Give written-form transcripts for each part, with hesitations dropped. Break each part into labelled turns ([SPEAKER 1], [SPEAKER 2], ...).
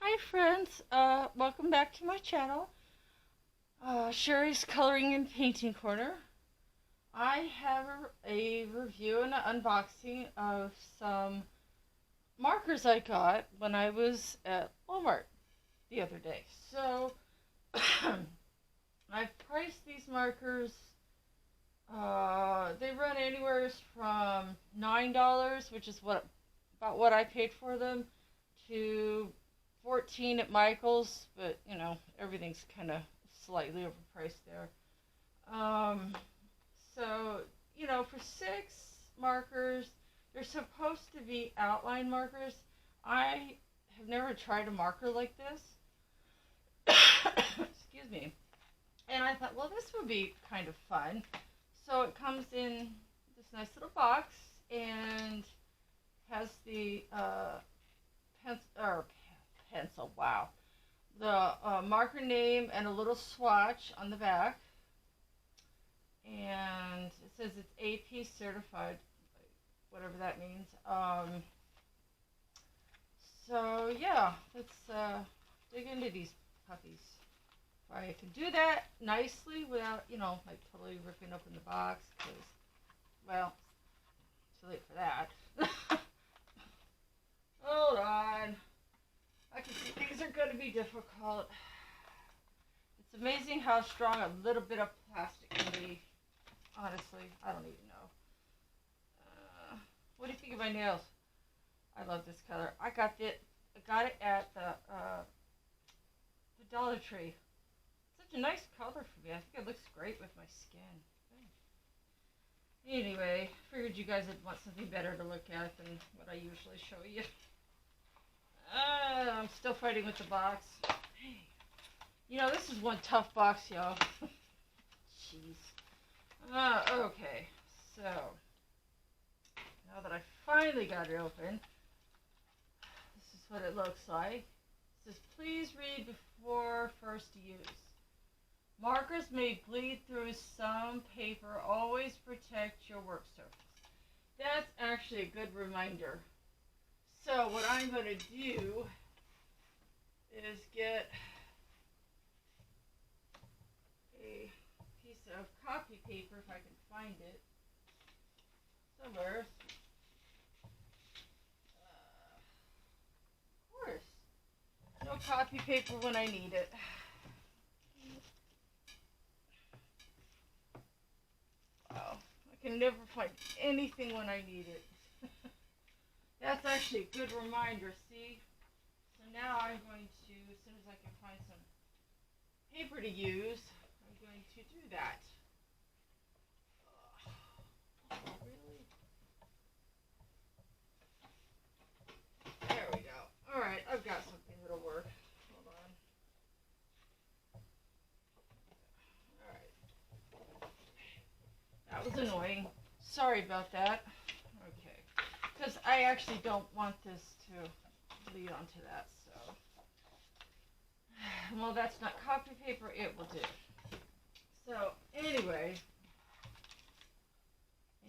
[SPEAKER 1] Hi friends, welcome back to my channel, Sherry's Coloring and Painting Corner. I have a review and an unboxing of some markers I got when I was at Walmart the other day. So, I've priced these markers, they run anywhere from $9, which is about what I paid for them, to 14 at Michael's, but everything's kind of slightly overpriced there. Um, so, for 6 markers, they're supposed to be outline markers. I have never tried a marker like this. Excuse me. And I thought, well, this would be kind of fun. So it comes in this nice little box and has the pencil, wow. The marker name and a little swatch on the back. And it says it's AP certified, whatever that means. So yeah, let's dig into these puppies. If I can do that nicely without, like totally ripping open the box, because, well, it's too late for that. Hold on. I can see things are going to be difficult. It's amazing how strong a little bit of plastic can be. Honestly, I don't even know. What do you think of my nails? I love this color. I got it at the Dollar Tree. Such a nice color for me. I think it looks great with my skin. Anyway, figured you guys would want something better to look at than what I usually show you. I'm still fighting with the box. Hey, this is one tough box, y'all. Jeez. Okay, so now that I finally got it open, this is what it looks like. It says, please read before first use. Markers may bleed through some paper. Always protect your work surface. That's actually a good reminder. So what I'm going to do is get a piece of copy paper, if I can find it somewhere. Of course, no copy paper when I need it. Wow, I can never find anything when I need it. That's actually a good reminder, see? So now I'm going to, as soon as I can find some paper to use, I'm going to do that. Oh, really? There we go. Alright, I've got something that'll work. Hold on. Alright. That was annoying. Sorry about that. Okay. Because I actually don't want this to lead onto that, so. Well, that's not copy paper, it will do. So, anyway.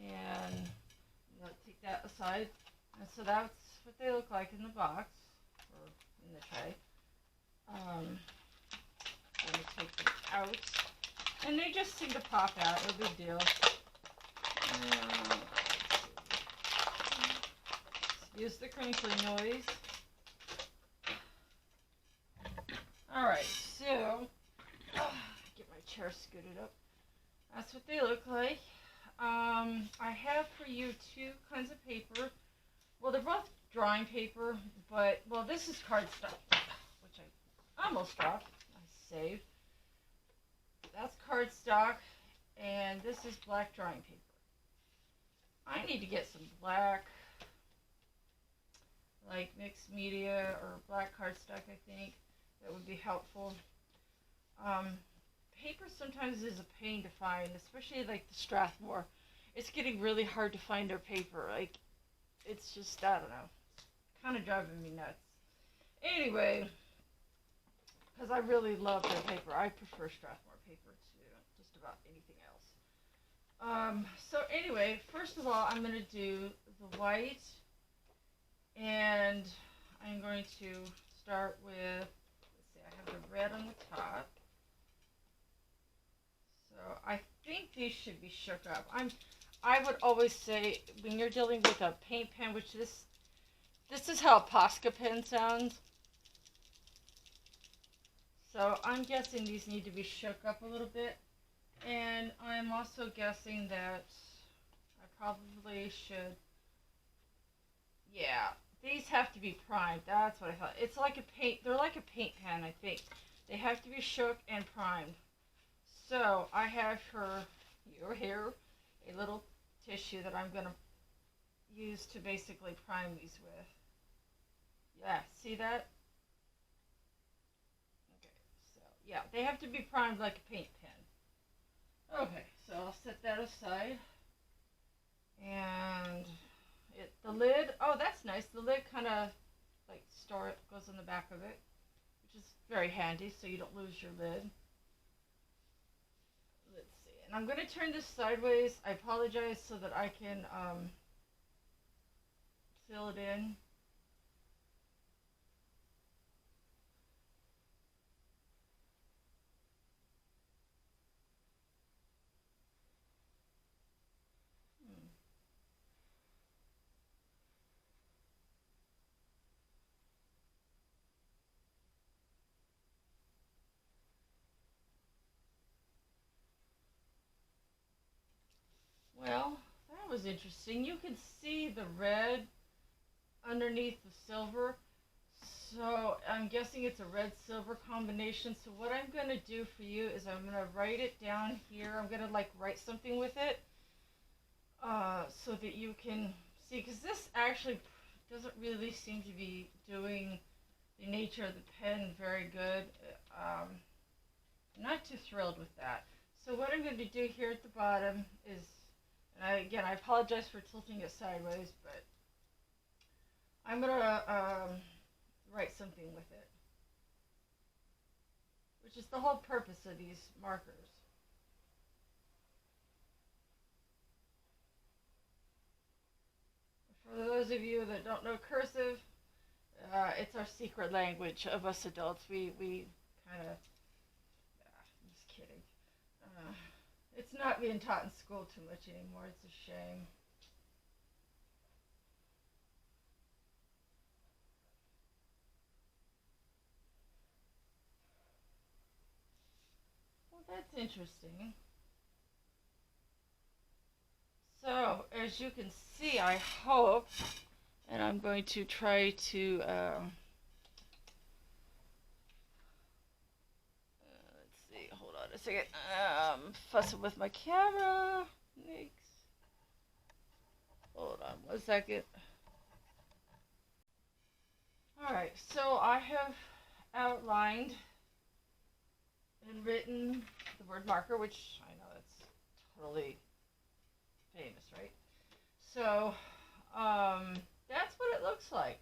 [SPEAKER 1] And I'm going to take that aside. And so that's what they look like in the box, or in the tray. I'm going to take them out. And they just seem to pop out, no big deal. Use the crinkly noise. Alright, so, get my chair scooted up. That's what they look like. I have for you 2 kinds of paper. Well, they're both drawing paper, but, well, this is cardstock, which I almost dropped. I saved. That's cardstock, and this is black drawing paper. I need to get some black, like mixed media or black cardstock, I think. That would be helpful. Paper sometimes is a pain to find, especially like the Strathmore. It's getting really hard to find their paper. Like, it's just, I don't know, kind of driving me nuts. Anyway, because I really love their paper. I prefer Strathmore paper to just about anything else. So anyway, first of all, I'm going to do the white, and I'm going to start with, let's see, I have the red on the top. So I think these should be shook up. I would always say when you're dealing with a paint pen, which this is how a Posca pen sounds. So I'm guessing these need to be shook up a little bit. And I'm also guessing that I probably should, yeah, these have to be primed. That's what I thought. It's like a paint, they're like a paint pen, I think. They have to be shook and primed. So I have here a little tissue that I'm going to use to basically prime these with. Yeah, see that? Okay, so yeah, they have to be primed like a paint pen. Okay, so I'll set that aside. And the lid, oh, that's nice. The lid kind of like goes on the back of it, which is very handy so you don't lose your lid. Let's see. And I'm going to turn this sideways. I apologize so that I can fill it in. Well, that was interesting. You can see the red underneath the silver. So I'm guessing it's a red-silver combination. So what I'm going to do for you is I'm going to write it down here. I'm going to like write something with it so that you can see. Because this actually doesn't really seem to be doing the nature of the pen very good. I'm not too thrilled with that. So what I'm going to do here at the bottom is, and again, I apologize for tilting it sideways, but I'm going to write something with it, which is the whole purpose of these markers. For those of you that don't know cursive, it's our secret language of us adults. We kind of, I'm just kidding. It's not being taught in school too much anymore. It's a shame. Well, that's interesting. So, as you can see, I hope, and I'm going to try to, let's see, hold on a second, fussing with my camera, hold on 1 second. Alright, so I have outlined and written the word marker, which I know that's totally famous, right? So, that's what it looks like.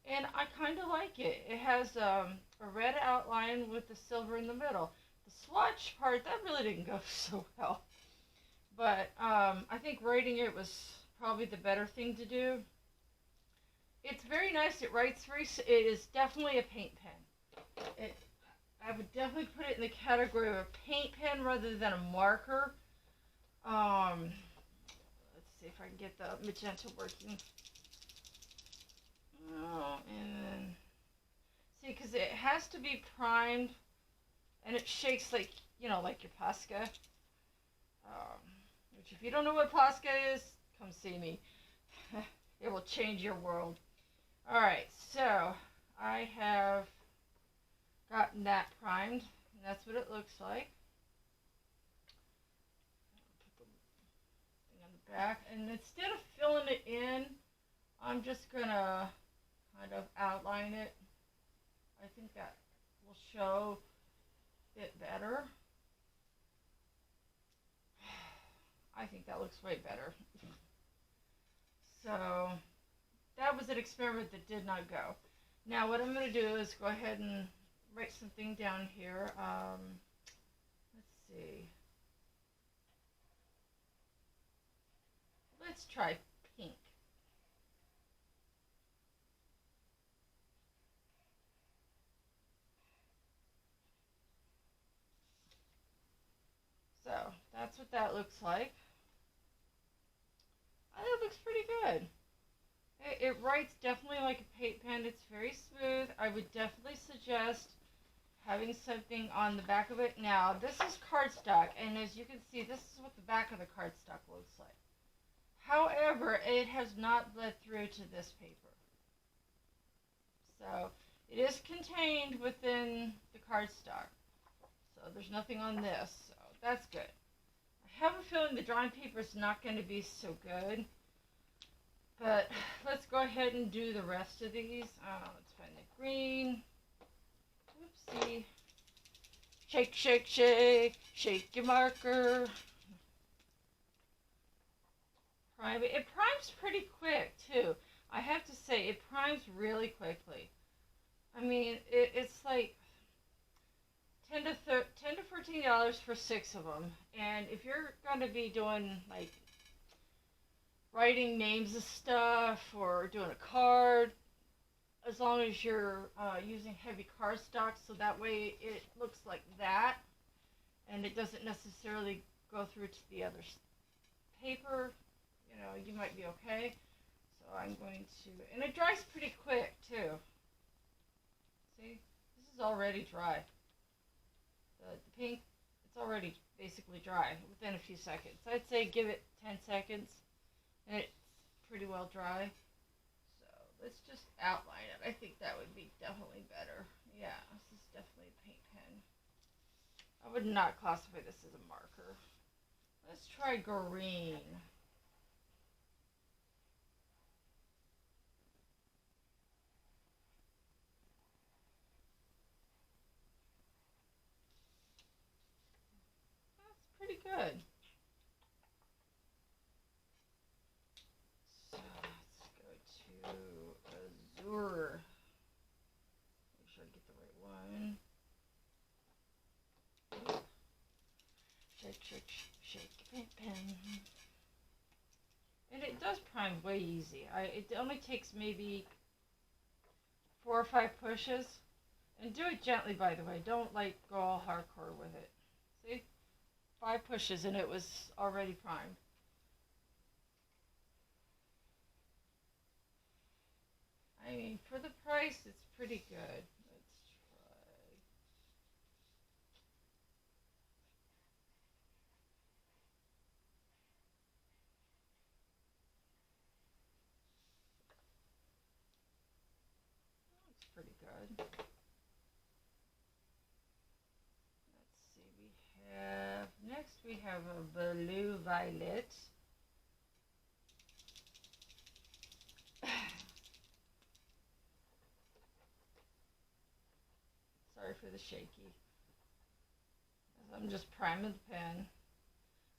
[SPEAKER 1] And I kind of like it. It has a red outline with the silver in the middle. The swatch part, that really didn't go so well. But I think writing it was probably the better thing to do. It's very nice. It writes it is definitely a paint pen. I would definitely put it in the category of a paint pen rather than a marker. Let's see if I can get the magenta working. Oh, and see, because it has to be primed, and it shakes like, like your Posca. Which, if you don't know what Posca is, come see me. It will change your world. Alright, so I have gotten that primed, and that's what it looks like. Put the thing on the back, and instead of filling it in, I'm just gonna kind of outline it. I think that will show it better. I think that looks way better. So that was an experiment that did not go. Now what I'm going to do is go ahead and write something down here. Let's see. Let's try pink. that's what that looks like. It looks pretty good. It writes definitely like a paint pen. It's very smooth. I would definitely suggest having something on the back of it. Now, this is cardstock, and as you can see, this is what the back of the cardstock looks like. However, it has not bled through to this paper. So, it is contained within the cardstock. So, there's nothing on this. So, that's good. I have a feeling the drawing paper is not going to be so good. But let's go ahead and do the rest of these. Let's find the green. Oopsie. Shake, shake, shake. Shake your marker. Prime it. It primes pretty quick, too. I have to say, it primes really quickly. I mean, it's like $10 to $14 for 6 of them. And if you're going to be doing, like, writing names of stuff or doing a card, as long as you're using heavy cardstock, so that way it looks like that and it doesn't necessarily go through to the other paper, you know, you might be okay. So I'm going to, and it dries pretty quick too. See, this is already dry. The pink, it's already basically dry within a few seconds. I'd say give it 10 seconds. And it's pretty well dry. So let's just outline it. I think that would be definitely better. Yeah, this is definitely a paint pen. I would not classify this as a marker. Let's try green. That's pretty good. Azure. Make sure I get the right one. Shake, shake, shake, paint pen. And it does prime way easy. It only takes maybe 4 or 5 pushes. And do it gently, by the way. Don't like go all hardcore with it. See? 5 pushes and it was already primed. I mean, for the price, it's pretty good. Let's try. Looks pretty good. Let's see, next we have a blue violet. Sorry for the shaky. I'm just priming the pen.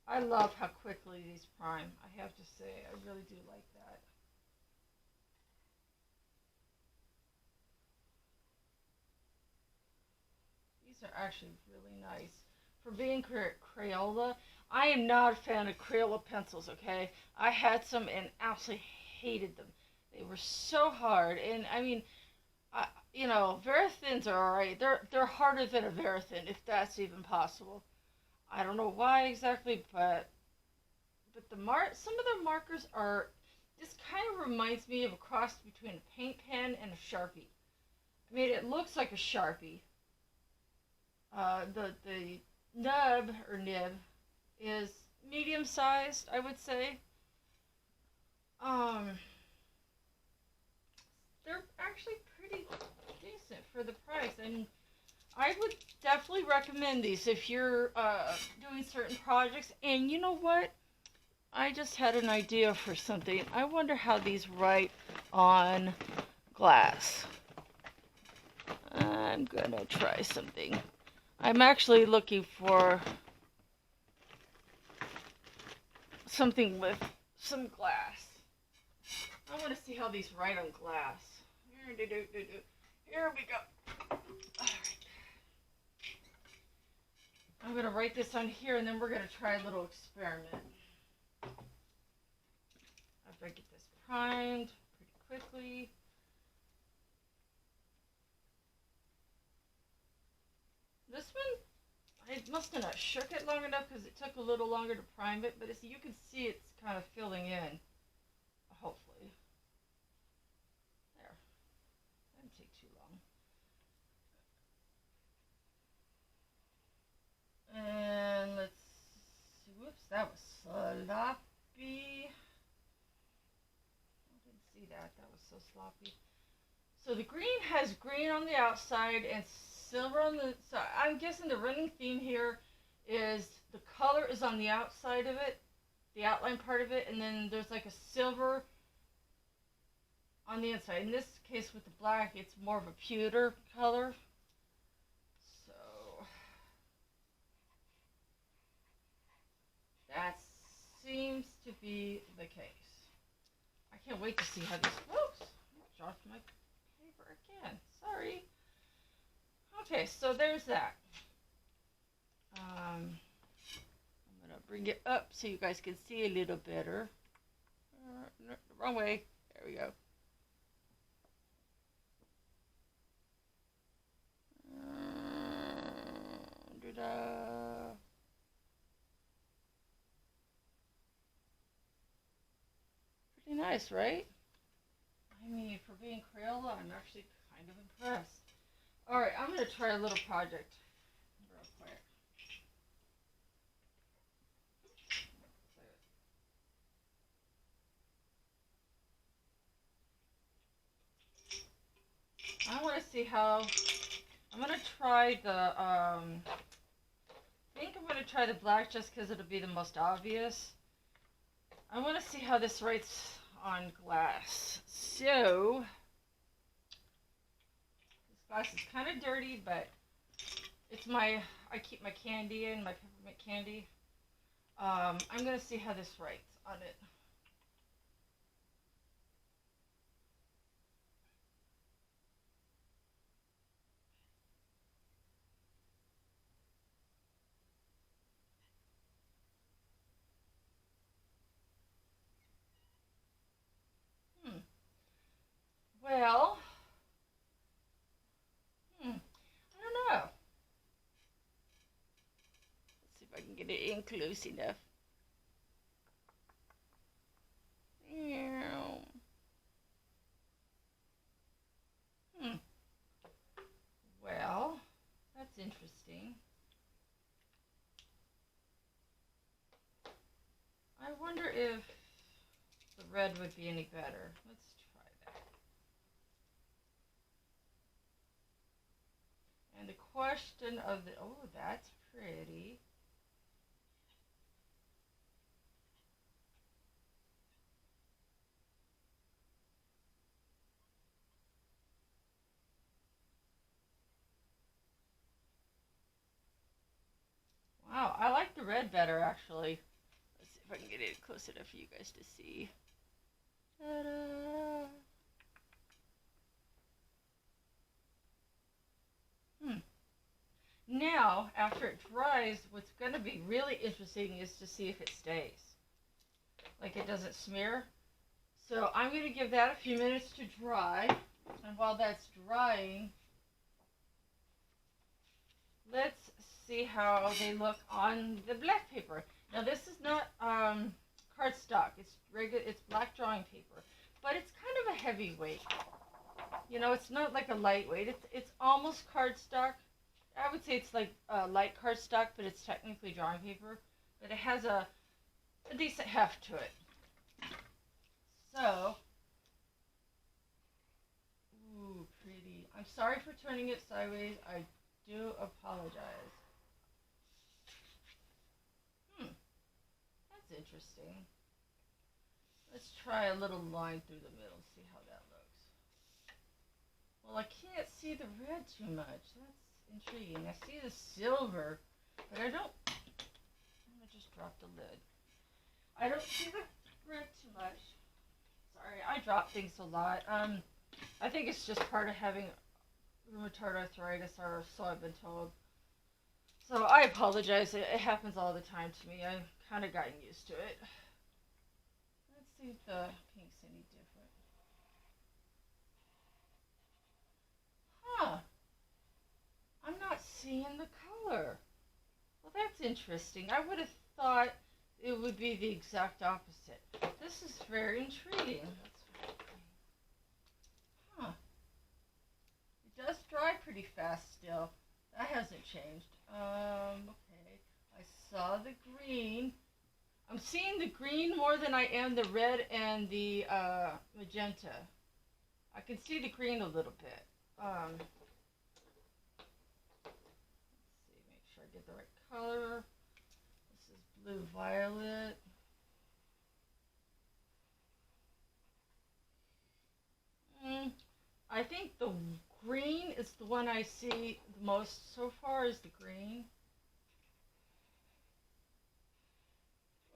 [SPEAKER 1] I love how quickly these prime. I have to say, I really do like that. These are actually really nice. For being Crayola, I am not a fan of Crayola pencils, okay? I had some and absolutely hated them. They were so hard, and I mean, you know, Verithins are alright. They're harder than a Verithin, if that's even possible. I don't know why exactly, but some of the markers are. This kind of reminds me of a cross between a paint pen and a Sharpie. I mean, it looks like a Sharpie. The nub or nib is medium sized, I would say. Um, they're actually pretty decent for the price, and I would definitely recommend these if you're doing certain projects. And you know what? I just had an idea for something. I wonder how these write on glass. I'm gonna try something. I'm actually looking for something with some glass. I want to see how these write on glass. Here we go. Alright. I'm going to write this on here and then we're going to try a little experiment. After I get this primed pretty quickly. This one, must have not shook it long enough because it took a little longer to prime it, but you can see it's kind of filling in. Hopefully. There. Didn't take too long. And let's see. Whoops, that was sloppy. I didn't see that. That was so sloppy. So the green has green on the outside and silver on the side. I'm guessing the running theme here is the color is on the outside of it, the outline part of it, and then there's like a silver on the inside. In this case with the black, it's more of a pewter color. So that seems to be the case. I can't wait to see how this. Whoops! I dropped my paper again. Sorry. Okay, so there's that. I'm gonna bring it up so you guys can see a little better. No, the wrong way. There we go. Pretty nice, right? I mean, for being Crayola, I'm actually kind of impressed. Alright, I'm going to try a little project real quick. I want to see how, I'm going to try the, I think I'm going to try the black just because it'll be the most obvious. I want to see how this writes on glass. So, this glass is kind of dirty, but it's I keep my candy in, my peppermint candy. I'm going to see how this writes on it. Well, I don't know. Let's see if I can get it in close enough. Well, that's interesting. I wonder if the red would be any better. Let's try that. And the question of the, oh, that's pretty. Wow, I like the red better actually. Let's see if I can get it close enough for you guys to see. Ta-da! Now, after it dries, what's going to be really interesting is to see if it stays. Like it doesn't smear. So I'm going to give that a few minutes to dry. And while that's drying, let's see how they look on the black paper. Now this is not cardstock. It's regular. It's black drawing paper, but it's kind of a heavyweight. You know, it's not like a lightweight. It's almost cardstock. I would say it's like light cardstock, but it's technically drawing paper. But it has a decent heft to it. So, ooh, pretty. I'm sorry for turning it sideways. I do apologize. That's interesting. Let's try a little line through the middle, see how that looks. Well, I can't see the red too much. That's intriguing. I see the silver, but I don't. I'm gonna just drop the lid. I don't see the red too much. Sorry, I drop things a lot. I think it's just part of having rheumatoid arthritis, or so I've been told. So I apologize. It happens all the time to me. I've kind of gotten used to it. Let's see if the pink's any different. Huh. I'm not seeing the color. Well, interesting. I would have thought it would be the exact opposite. This is very intriguing. Huh. It does dry pretty fast still. That hasn't changed. Okay. I saw the green. I'm seeing the green more than I am the red and the magenta. I can see the green a little bit. Let's see, make sure I get the right color. This is blue violet. I think the green is the one I see the most so far is the green.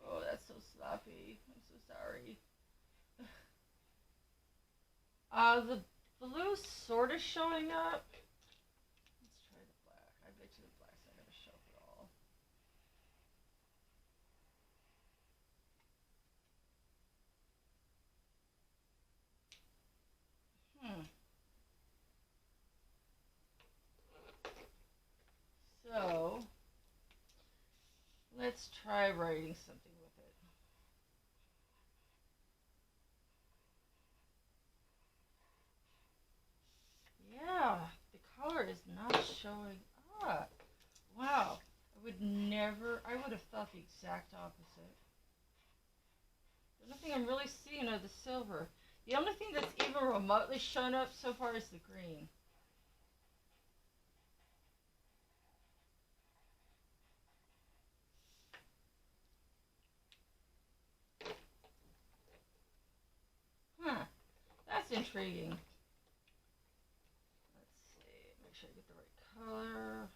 [SPEAKER 1] Oh, that's so sloppy. I'm so sorry. The blue's sort of showing up. Let's try the black. I bet you the black's not going to show up at all. So, let's try writing something with it. Yeah, the color is not showing up. Wow, I would have thought the exact opposite. The only thing I'm really seeing are the silver. The only thing that's even remotely shown up so far is the green. Huh, that's intriguing. Let's see, make sure I get the right color.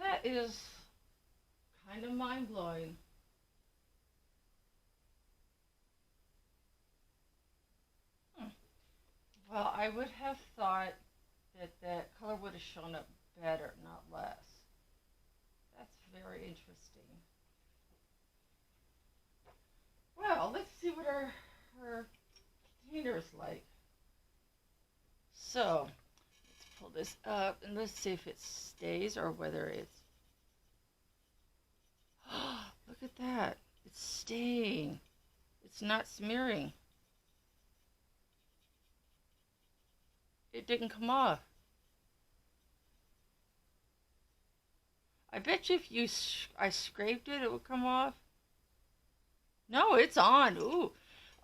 [SPEAKER 1] That is kind of mind-blowing. Hmm. Well, I would have thought that that color would have shown up better, not less. That's very interesting. Well, let's see what our container is like. So, let's pull this up and let's see if it stays or whether it's... Look at that. It's staying. It's not smearing. It didn't come off. I bet you if I scraped it, it would come off. No, it's on. Ooh.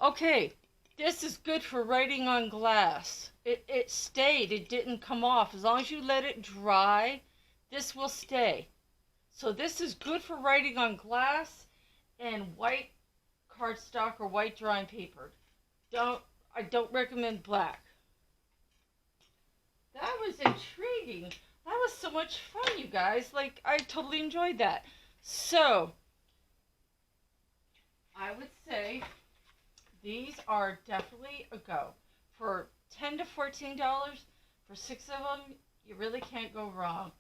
[SPEAKER 1] Okay. This is good for writing on glass. It stayed. It didn't come off. As long as you let it dry, this will stay. So this is good for writing on glass and white cardstock or white drawing paper. I don't recommend black. That was intriguing. That was so much fun, you guys. Like, I totally enjoyed that. So, I would say these are definitely a go. For $10 to $14, for 6 of them, you really can't go wrong.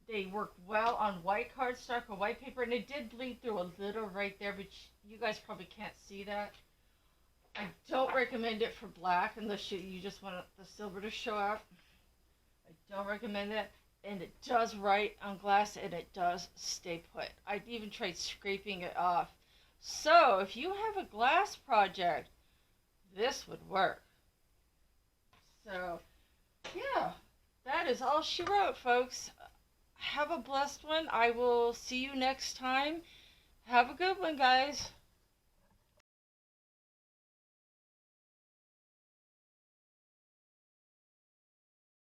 [SPEAKER 1] They work well on white cardstock or white paper, and it did bleed through a little right there, but you guys probably can't see that. I don't recommend it for black unless you just want the silver to show up. I don't recommend it. And it does write on glass, and it does stay put. I even tried scraping it off. So, if you have a glass project, this would work. So, yeah, that is all she wrote, folks. Have a blessed one. I will see you next time. Have a good one, guys.